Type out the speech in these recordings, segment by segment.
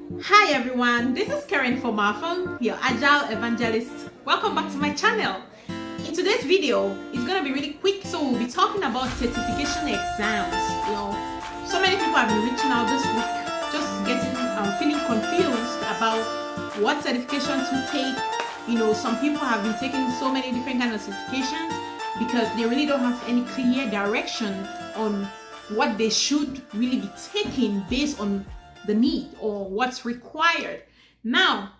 Hi everyone, this is Karen from Marfon, your Agile Evangelist. Welcome back to my channel. In today's video, it's going to be really quick, so we'll be talking about certification exams. So many people have been reaching out this week, just feeling confused about what certifications to take. Some people have been taking so many different kinds of certifications because they really don't have any clear direction on what they should really be taking based on the need or what's required. Now,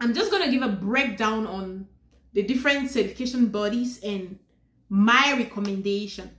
I'm just going to give a breakdown on the different certification bodies and my recommendation.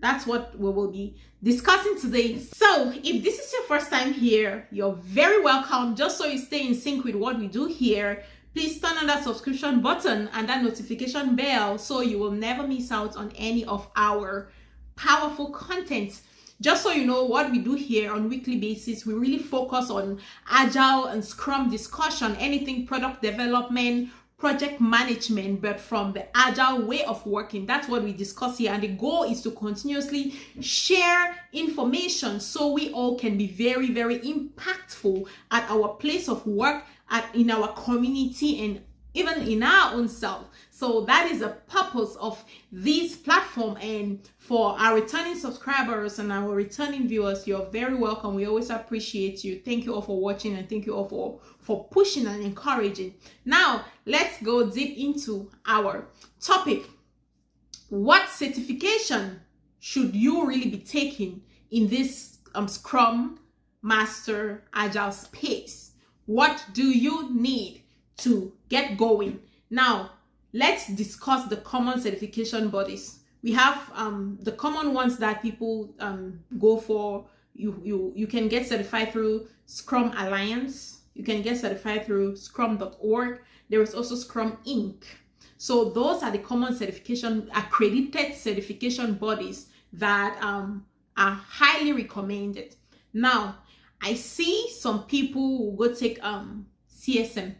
That's what we will be discussing today. So if this is your first time here, you're very welcome. Just so you stay in sync with what we do here, please turn on that subscription button and that notification bell so you will never miss out on any of our powerful content. Just so you know what we do here on a weekly basis, we really focus on Agile and Scrum discussion, anything product development, project management, but from the Agile way of working. That's what we discuss here. And the goal is to continuously share information so we all can be very, very impactful at our place of work, in our community, and even in our own self. So that is the purpose of this platform. And for our returning subscribers and our returning viewers, you're very welcome. We always appreciate you. Thank you all for watching, and thank you all for pushing and encouraging. Now, let's go deep into our topic. What certification should you really be taking in this Scrum Master Agile space? What do you need to get going? Now, let's discuss the common certification bodies. We have the common ones that people go for. You can get certified through Scrum Alliance. You can get certified through Scrum.org. There is also Scrum Inc. So those are the common accredited certification bodies that are highly recommended. Now, I see some people who go take CSM,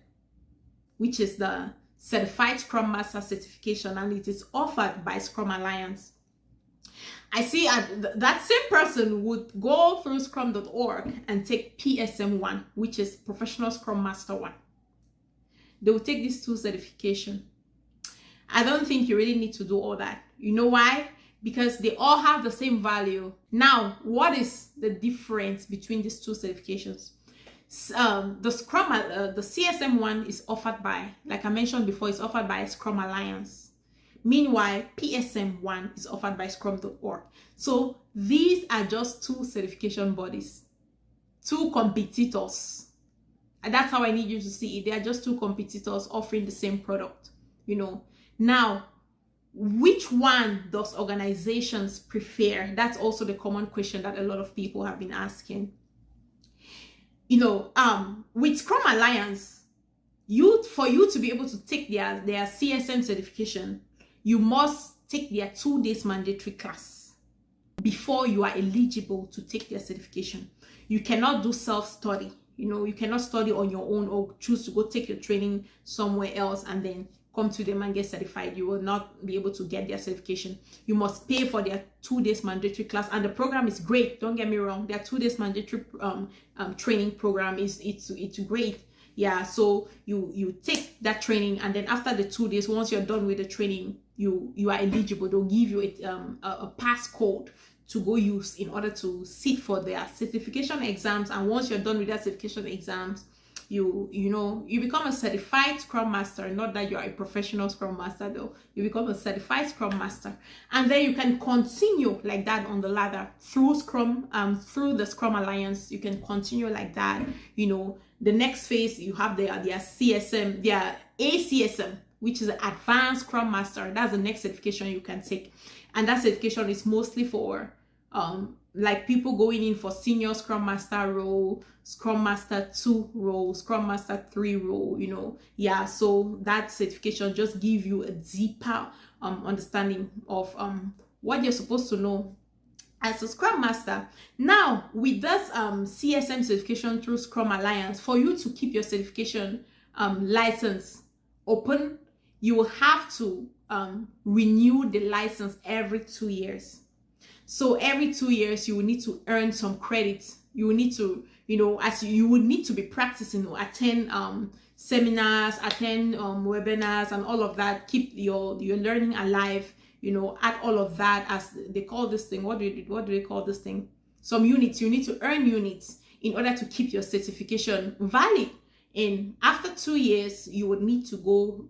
which is the Certified Scrum Master certification, and it is offered by Scrum Alliance. I see that same person would go through Scrum.org and take PSM1, which is Professional Scrum Master 1. They will take these two certifications. I don't think you really need to do all that. You know why? Because they all have the same value. Now, what is the difference between these two certifications? The CSM1 is offered by, like I mentioned before, is offered by Scrum Alliance. Meanwhile, PSM1 is offered by Scrum.org. So these are just two certification bodies, two competitors. And that's how I need you to see it. They are just two competitors offering the same product. Now, which one does organizations prefer? That's also the common question that a lot of people have been asking. With Scrum Alliance, for you to be able to take their CSM certification, you must take their 2 days mandatory class before you are eligible to take their certification. You cannot do self-study. You cannot study on your own or choose to go take your training somewhere else and then come to them and get certified. You will not be able to get their certification. You must pay for their 2 days mandatory class, and the program is great. Don't get me wrong. Their 2 days mandatory training program it's great. Yeah, so you take that training, and then after the 2 days, once you're done with the training, you are eligible. They'll give you a passcode to go use in order to sit for their certification exams. And once you're done with their certification exams, you become a certified Scrum Master. Not that you are a professional Scrum Master though. You become a certified Scrum Master, and then you can continue like that on the ladder through through the Scrum Alliance. You can continue like that. The next phase, you have their CSM, their ACSM, which is an Advanced Scrum Master. That's the next certification you can take, and that certification is mostly for like people going in for senior Scrum Master role, Scrum Master 2 role, Scrum Master 3 role, Yeah, so that certification just give you a deeper understanding of what you're supposed to know as a Scrum Master. Now, with this CSM certification through Scrum Alliance, for you to keep your certification license open, you will have to renew the license every 2 years. So every 2 years, you will need to earn some credits. You will need to as you would need to be practicing, attend seminars, attend webinars and all of that, keep your learning alive, add all of that, as they call this thing, what do they call this thing, some units. You need to earn units in order to keep your certification valid. And after 2 years, you would need to go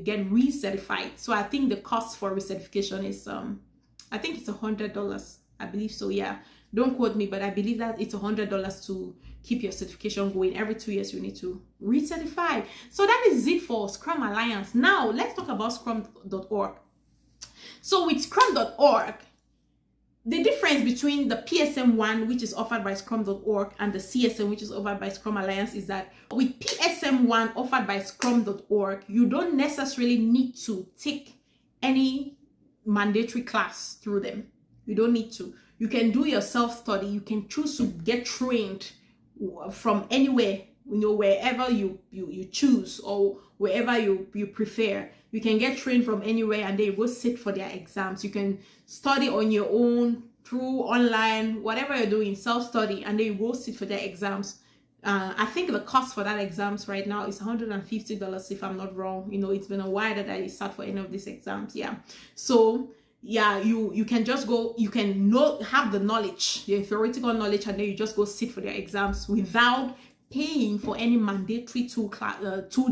get recertified. So I think the cost for recertification is I think it's $100. I believe so. Yeah, don't quote me, but I believe that it's $100 to keep your certification going. Every 2 years you need to recertify. So that is it for Scrum Alliance. Now let's talk about Scrum.org. So with Scrum.org, the difference between the PSM1, which is offered by Scrum.org, and the CSM, which is offered by Scrum Alliance, is that with PSM1 offered by Scrum.org, you don't necessarily need to take any mandatory class through them. You don't need to. You can do your self-study. You can choose to get trained from anywhere, wherever you choose, or wherever you prefer. You can get trained from anywhere, and then you go sit for their exams. You can study on your own, through online, whatever you're doing, self-study, and then you go sit for their exams. I think the cost for that exams right now is $150, if I'm not wrong. It's been a while that I sat for any of these exams. Yeah. So yeah, you can just go, you can have the knowledge, the theoretical knowledge, and then you just go sit for their exams without paying for any mandatory 2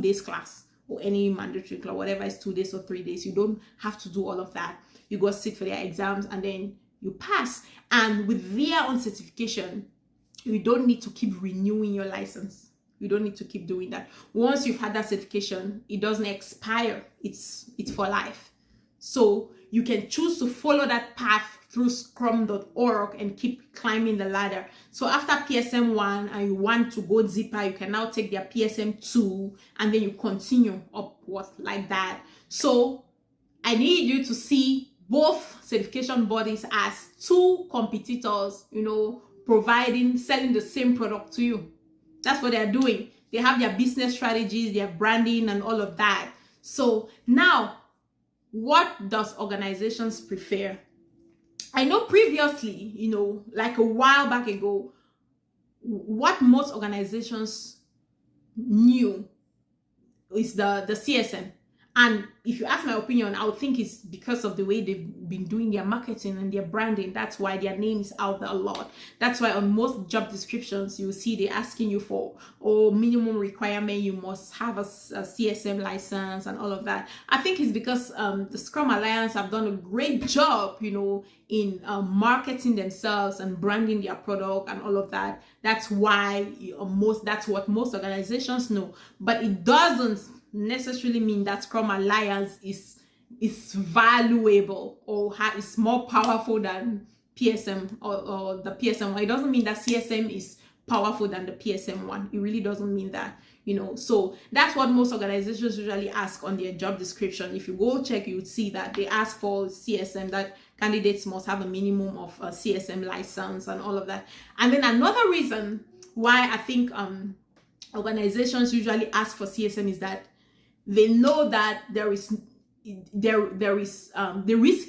days class, or any mandatory class, whatever is 2 days or 3 days. You don't have to do all of that. You go sit for their exams and then you pass. And with their own certification, you don't need to keep renewing your license. You don't need to keep doing that. Once you've had that certification, it doesn't expire. It's for life. So you can choose to follow that path through Scrum.org and keep climbing the ladder. So after PSM1 and you want to go deeper, you can now take their PSM2 and then you continue upward like that. So I need you to see both certification bodies as 2 competitors, selling the same product to you. That's what they're doing. They have their business strategies, their branding and all of that. So now, what does organizations prefer? I know previously, like a while back ago, what most organizations knew is the CSM. And if you ask my opinion, I would think it's because of the way they've been doing their marketing and their branding. That's why their name is out there a lot. That's why on most job descriptions, you see they're asking you for, minimum requirement, you must have a CSM license and all of that. I think it's because the Scrum Alliance have done a great job, in marketing themselves and branding their product and all of that. That's why that's what most organizations know. But it doesn't necessarily mean that Scrum Alliance is valuable or is more powerful than PSM or the PSM1. It doesn't mean that CSM is powerful than the PSM1. It really doesn't mean that, So that's what most organizations usually ask on their job description. If you go check, you would see that they ask for CSM, that candidates must have a minimum of a CSM license and all of that. And then another reason why I think organizations usually ask for CSM is that they know that the risk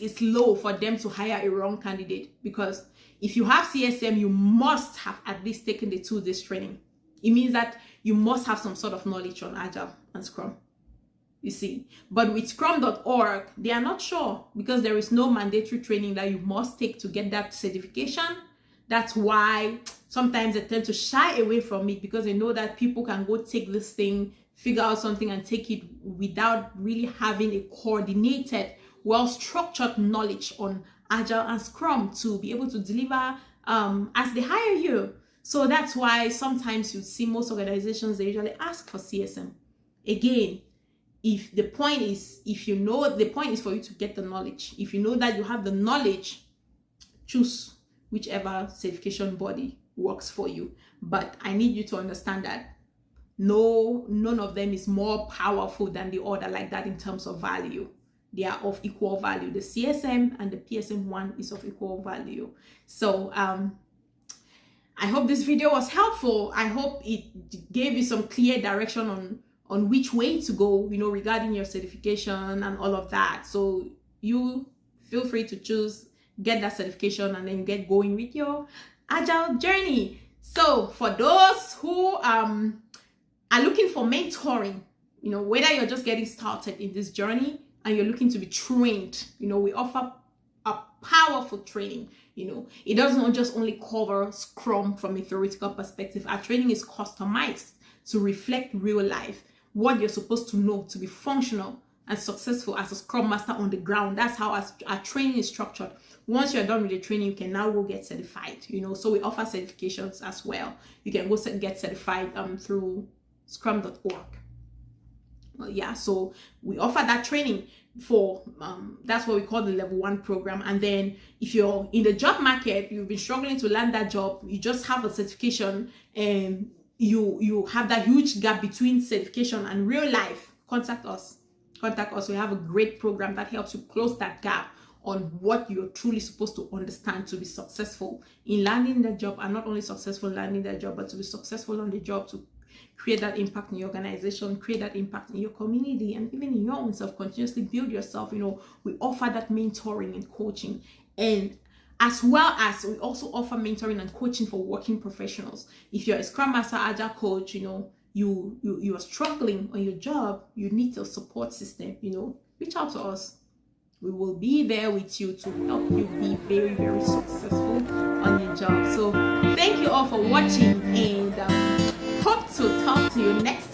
is low for them to hire a wrong candidate, because if you have CSM, you must have at least taken the 2 days training. It means that you must have some sort of knowledge on Agile and Scrum, you see. But with Scrum.org, they are not sure, because there is no mandatory training that you must take to get that certification. That's why sometimes they tend to shy away from it, because they know that people can go take this thing, figure out something and take it without really having a coordinated, well-structured knowledge on Agile and Scrum to be able to deliver as they hire you. So that's why sometimes you see most organizations, they usually ask for CSM. Again, if the point is, the point is for you to get the knowledge. If you know that you have the knowledge, choose whichever certification body works for you. But I need you to understand that none of them is more powerful than the other like that in terms of value. They are of equal value. The CSM and the PSM1 is of equal value. So I hope this video was helpful. I hope it gave you some clear direction on which way to go, regarding your certification and all of that. So you feel free to choose, get that certification, and then get going with your Agile journey. So for those who are looking for mentoring, whether you're just getting started in this journey and you're looking to be trained, we offer a powerful training. It doesn't just only cover Scrum from a theoretical perspective. Our training is customized to reflect real life, what you're supposed to know to be functional and successful as a Scrum Master on the ground. That's how our training is structured. Once you're done with the training, you can now go get certified. So we offer certifications as well. You can go get certified through scrum.org. Yeah, so we offer that training for that's what we call the level 1 program. And then if you're in the job market, you've been struggling to land that job, you just have a certification and you have that huge gap between certification and real life, contact us. We have a great program that helps you close that gap on what you're truly supposed to understand to be successful in landing that job, and not only successful landing that job, but to be successful on the job, to create that impact in your organization, create that impact in your community, and even in your own self, continuously build yourself. We offer that mentoring and coaching, and as well as we also offer mentoring and coaching for working professionals. If you're a Scrum Master, Agile coach, you are struggling on your job, you need a support system, reach out to us. We will be there with you to help you be very, very successful on your job. So thank you all for watching, and hope to talk to you next